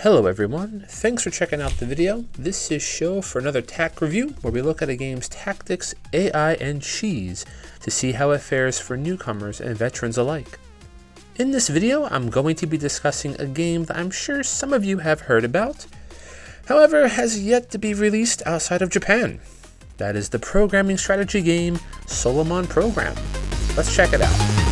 Hello everyone, thanks for checking out the video. This is Show for another TAC review where we look at a game's tactics, AI, and cheese to see how it fares for newcomers and veterans alike. In this video, I'm going to be discussing a game that I'm sure some of you have heard about, however has yet to be released outside of Japan. That is the programming strategy game Solomon Program. Let's check it out.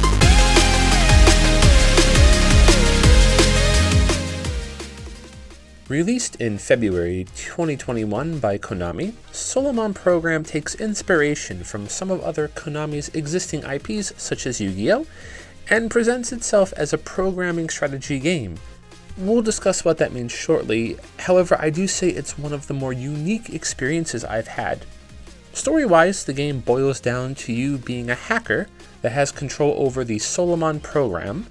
Released in February 2021 by Konami, Solomon Program takes inspiration from some of other Konami's existing IPs such as Yu-Gi-Oh! And presents itself as a programming strategy game. We'll discuss what that means shortly, however I do say it's one of the more unique experiences I've had. Story-wise, the game boils down to you being a hacker that has control over the Solomon Program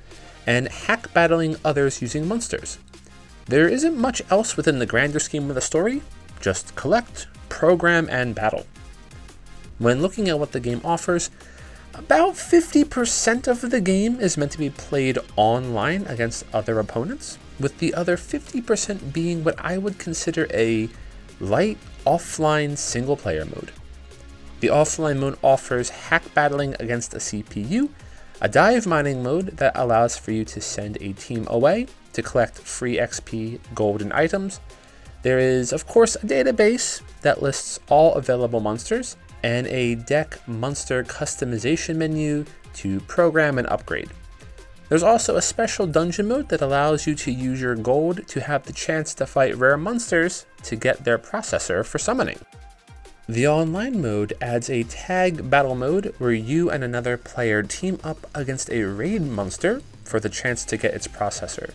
and hack battling others using monsters. There isn't much else within the grander scheme of the story, just collect, program, and battle. When looking at what the game offers, about 50% of the game is meant to be played online against other opponents, with the other 50% being what I would consider a light offline single player mode. The offline mode offers hack battling against a CPU, a dive mining mode that allows for you to send a team away to collect free XP, gold, and items. There is, of course, a database that lists all available monsters, and a deck monster customization menu to program and upgrade. There's also a special dungeon mode that allows you to use your gold to have the chance to fight rare monsters to get their processor for summoning. The online mode adds a tag battle mode where you and another player team up against a raid monster for the chance to get its processor.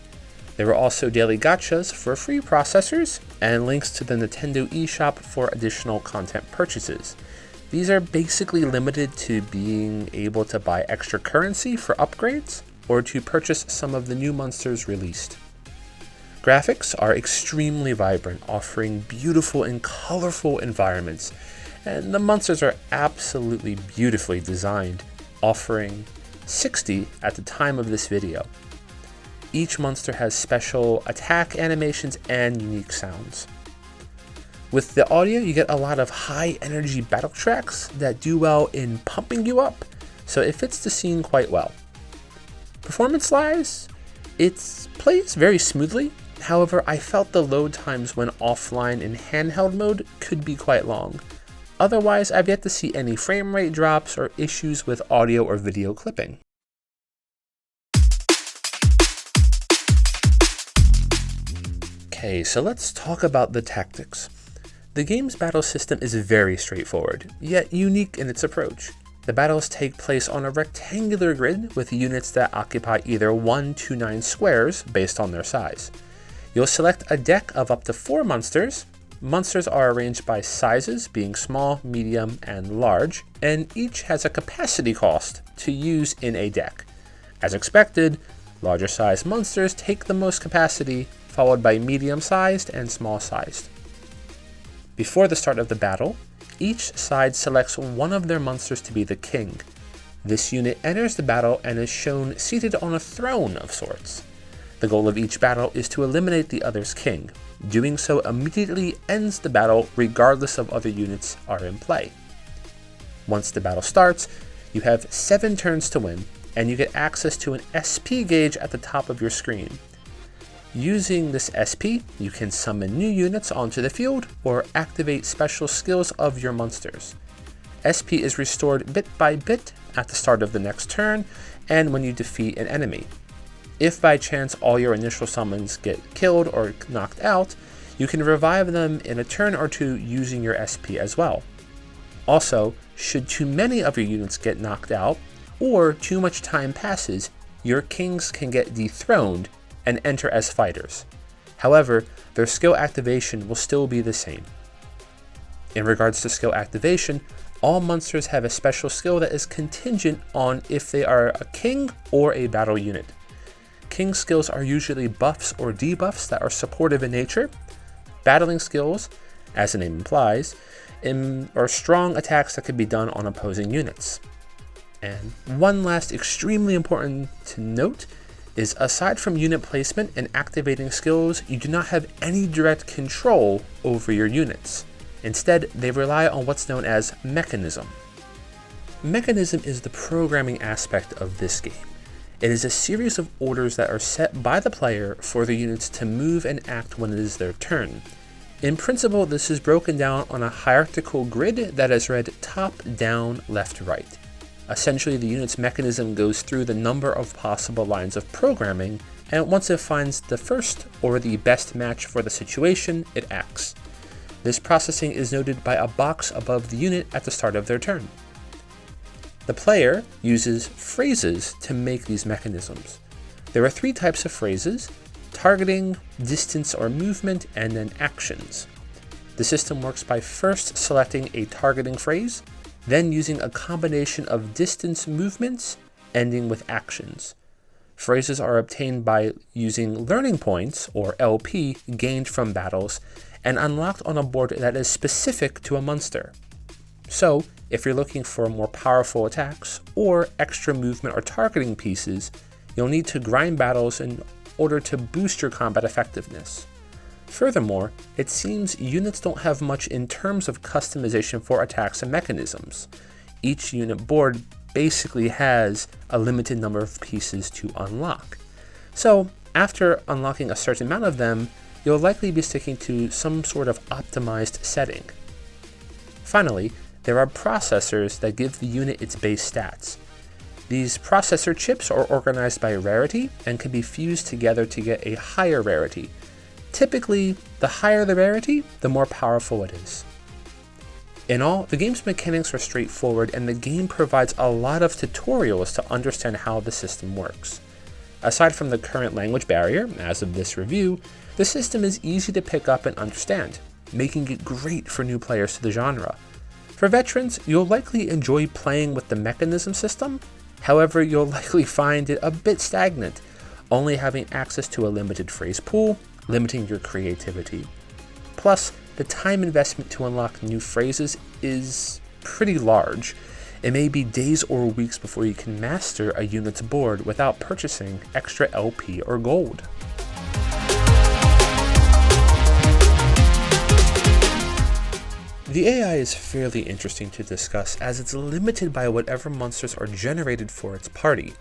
There are also daily gachas for free processors and links to the Nintendo eShop for additional content purchases. These are basically limited to being able to buy extra currency for upgrades or to purchase some of the new monsters released. Graphics are extremely vibrant, offering beautiful and colorful environments, and the monsters are absolutely beautifully designed, offering 60 at the time of this video. Each monster has special attack animations and unique sounds. With the audio, you get a lot of high energy battle tracks that do well in pumping you up, so it fits the scene quite well. Performance-wise, it plays very smoothly. However, I felt the load times when offline in handheld mode could be quite long. Otherwise, I've yet to see any frame rate drops or issues with audio or video clipping. Okay, so let's talk about the tactics. The game's battle system is very straightforward, yet unique in its approach. The battles take place on a rectangular grid with units that occupy either 1 to 9 squares based on their size. You'll select a deck of up to 4 monsters. Monsters are arranged by sizes, being small, medium, and large, and each has a capacity cost to use in a deck. As expected, larger sized monsters take the most capacity, followed by medium-sized and small-sized. Before the start of the battle, each side selects one of their monsters to be the king. This unit enters the battle and is shown seated on a throne of sorts. The goal of each battle is to eliminate the other's king. Doing so immediately ends the battle regardless of other units are in play. Once the battle starts, you have 7 turns to win, and you get access to an SP gauge at the top of your screen. Using this SP, you can summon new units onto the field or activate special skills of your monsters. SP is restored bit by bit at the start of the next turn and when you defeat an enemy. If by chance all your initial summons get killed or knocked out, you can revive them in a turn or two using your SP as well. Also, should too many of your units get knocked out or too much time passes, your kings can get dethroned and enter as fighters. However, their skill activation will still be the same. In regards to skill activation, all monsters have a special skill that is contingent on if they are a king or a battle unit. King skills are usually buffs or debuffs that are supportive in nature. Battling skills, as the name implies, are strong attacks that can be done on opposing units. And one last extremely important to note is aside from unit placement and activating skills, you do not have any direct control over your units. Instead, they rely on what's known as mechanism. Mechanism is the programming aspect of this game. It is a series of orders that are set by the player for the units to move and act when it is their turn. In principle, this is broken down on a hierarchical grid that is read top, down, left, right. Essentially, the unit's mechanism goes through the number of possible lines of programming, and once it finds the first or the best match for the situation, it acts. This processing is noted by a box above the unit at the start of their turn. The player uses phrases to make these mechanisms. There are 3 types of phrases: targeting, distance or movement, and then actions. The system works by first selecting a targeting phrase, then using a combination of distance movements, ending with actions. Phrases are obtained by using learning points, or LP, gained from battles, and unlocked on a board that is specific to a monster. So, if you're looking for more powerful attacks, or extra movement or targeting pieces, you'll need to grind battles in order to boost your combat effectiveness. Furthermore, it seems units don't have much in terms of customization for attacks and mechanisms. Each unit board basically has a limited number of pieces to unlock. So, after unlocking a certain amount of them, you'll likely be sticking to some sort of optimized setting. Finally, there are processors that give the unit its base stats. These processor chips are organized by rarity and can be fused together to get a higher rarity. Typically, the higher the rarity, the more powerful it is. In all, the game's mechanics are straightforward, and the game provides a lot of tutorials to understand how the system works. Aside from the current language barrier, as of this review, the system is easy to pick up and understand, making it great for new players to the genre. For veterans, you'll likely enjoy playing with the mechanism system. However, you'll likely find it a bit stagnant, only having access to a limited phrase pool, limiting your creativity. Plus, the time investment to unlock new phrases is pretty large. It may be days or weeks before you can master a unit's board without purchasing extra LP or gold. The AI is fairly interesting to discuss, as it's limited by whatever monsters are generated for its party.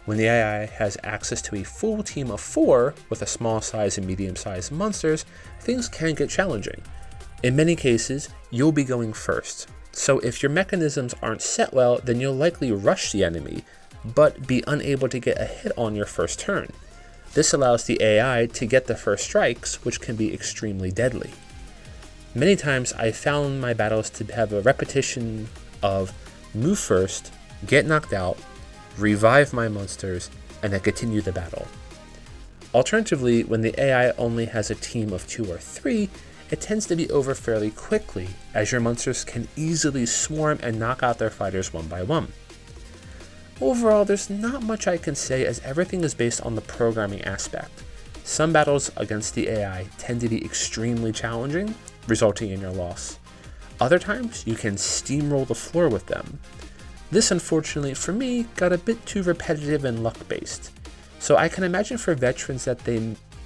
When the AI has access to a full team of 4 with a small size and medium sized monsters, things can get challenging. In many cases, you'll be going first, so if your mechanisms aren't set well, then you'll likely rush the enemy, but be unable to get a hit on your first turn. This allows the AI to get the first strikes, which can be extremely deadly. Many times I found my battles to have a repetition of move first, get knocked out, revive my monsters, and then continue the battle. Alternatively, when the AI only has a team of 2 or 3, it tends to be over fairly quickly, as your monsters can easily swarm and knock out their fighters one by one. Overall, there's not much I can say, as everything is based on the programming aspect. Some battles against the AI tend to be extremely challenging, resulting in your loss. Other times, you can steamroll the floor with them. This, unfortunately for me, got a bit too repetitive and luck-based, so I can imagine for veterans that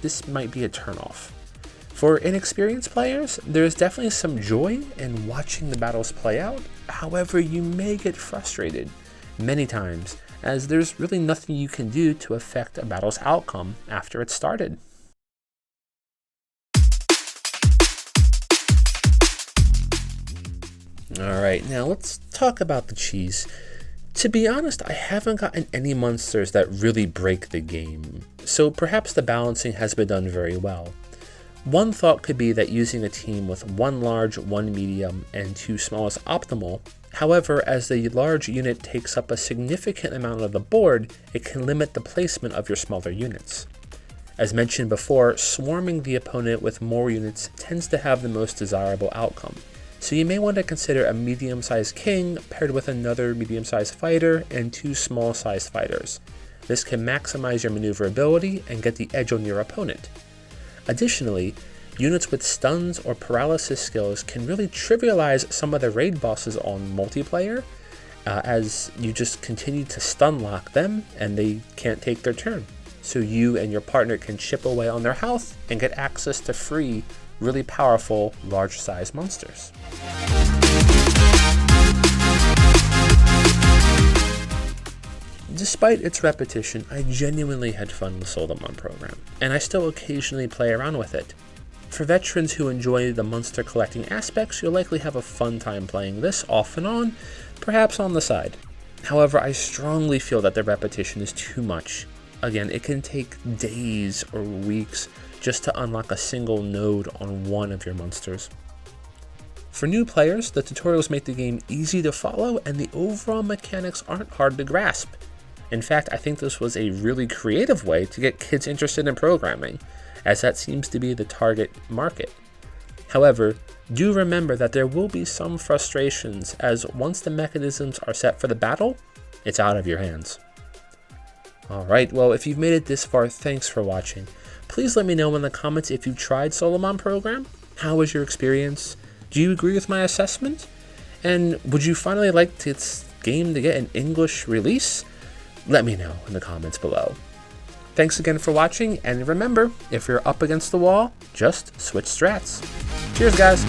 this might be a turnoff. For inexperienced players, there is definitely some joy in watching the battles play out. However, you may get frustrated many times, as there's really nothing you can do to affect a battle's outcome after it's started. Alright, now let's talk about the cheese. To be honest, I haven't gotten any monsters that really break the game, so perhaps the balancing has been done very well. One thought could be that using a team with 1 large, 1 medium, and 2 small is optimal. However, as the large unit takes up a significant amount of the board, it can limit the placement of your smaller units. As mentioned before, swarming the opponent with more units tends to have the most desirable outcome. So you may want to consider a medium-sized king paired with another medium-sized fighter and 2 small-sized fighters. This can maximize your maneuverability and get the edge on your opponent. Additionally, units with stuns or paralysis skills can really trivialize some of the raid bosses on multiplayer, as you just continue to stun lock them and they can't take their turn. so you and your partner can chip away on their health and get access to free, really powerful, large-sized monsters. Despite its repetition, I genuinely had fun with Solomon Program, and I still occasionally play around with it. For veterans who enjoy the monster collecting aspects, you'll likely have a fun time playing this off and on, perhaps on the side. However, I strongly feel that the repetition is too much. Again, it can take days or weeks just to unlock a single node on one of your monsters. For new players, the tutorials make the game easy to follow and the overall mechanics aren't hard to grasp. In fact, I think this was a really creative way to get kids interested in programming, as that seems to be the target market. However, do remember that there will be some frustrations, as once the mechanisms are set for the battle, it's out of your hands. Alright, well, if you've made it this far, thanks for watching. Please let me know in the comments if you tried Solomon Program. How was your experience? Do you agree with my assessment? And would you finally like this game to get an English release? Let me know in the comments below. Thanks again for watching, and remember, if you're up against the wall, just switch strats. Cheers, guys!